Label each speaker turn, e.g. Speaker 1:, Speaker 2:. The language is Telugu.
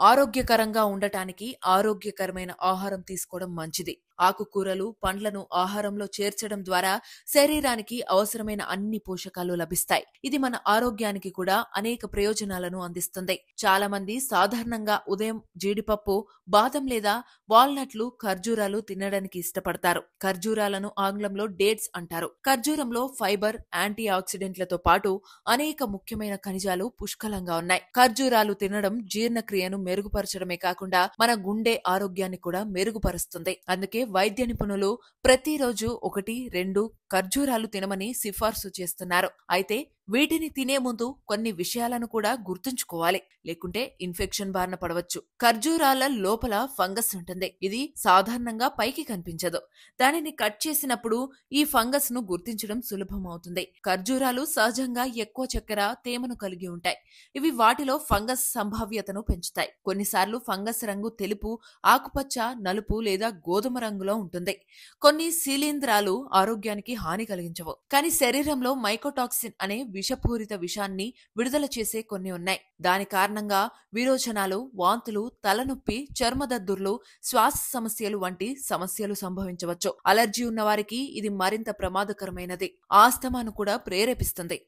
Speaker 1: ఆరోగ్యకరంగా ఉండటానికి ఆరోగ్యకరమైన ఆహారం తీసుకోవడం మంచిది. ఆకుకూరలు, పండ్లను ఆహారంలో చేర్చడం ద్వారా శరీరానికి అవసరమైన అన్ని పోషకాలు లభిస్తాయి. ఇది మన ఆరోగ్యానికి కూడా అనేక ప్రయోజనాలను అందిస్తుంది. చాలా మంది సాధారణంగా ఉదయం జీడిపప్పు, బాదం లేదా వాల్నట్లు, ఖర్జూరాలు తినడానికి ఇష్టపడతారు. ఖర్జూరాలను ఆంగ్లంలో డేట్స్ అంటారు. ఖర్జూరంలో ఫైబర్, యాంటీ ఆక్సిడెంట్లతో పాటు అనేక ముఖ్యమైన ఖనిజాలు పుష్కలంగా ఉన్నాయి. ఖర్జూరాలు తినడం జీర్ణక్రియను మెరుగుపరచడమే కాకుండా మన గుండె ఆరోగ్యాన్ని కూడా మెరుగుపరుస్తుంది. అందుకే వైద్య నిపుణులు ప్రతిరోజు 1-2 ఖర్జూరాలు తినమని సిఫార్సు చేస్తున్నారు. అయితే వీటిని తినే ముందు కొన్ని విషయాలను కూడా గుర్తుంచుకోవాలి. లేకుంటే ఇన్ఫెక్షన్ బారిన పడవచ్చు. ఖర్జూరాల లోపల ఫంగస్ ఉంటుంది. ఇది సాధారణంగా పైకి కనిపించదు. దానిని కట్ చేసినప్పుడు ఈ ఫంగస్ ను గుర్తించడం సులభం అవుతుంది. ఖర్జూరాలు సహజంగా ఎక్కువ చక్కెర, తేమను కలిగి ఉంటాయి. ఇవి వాటిలో ఫంగస్ సంభావ్యతను పెంచుతాయి. కొన్నిసార్లు ఫంగస్ రంగు తెలుపు, ఆకుపచ్చ, నలుపు లేదా గోధుమ రంగులో ఉంటుంది. కొన్ని శిలీంధ్రాలు ఆరోగ్యానికి హాని కలిగించవు. కానీ శరీరంలో మైకోటాక్సిన్ అనే విషపూరిత విషాన్ని విడుదల చేసే కొన్ని ఉన్నాయి. దాని కారణంగా విరోచనాలు, వాంతులు, తలనొప్పి, చర్మదద్దుర్లు, శ్వాస సమస్యలు వంటి సమస్యలు సంభవించవచ్చు. అలర్జీ ఉన్నవారికి ఇది మరింత ప్రమాదకరమైనది. ఆస్తమాను కూడా ప్రేరేపిస్తుంది.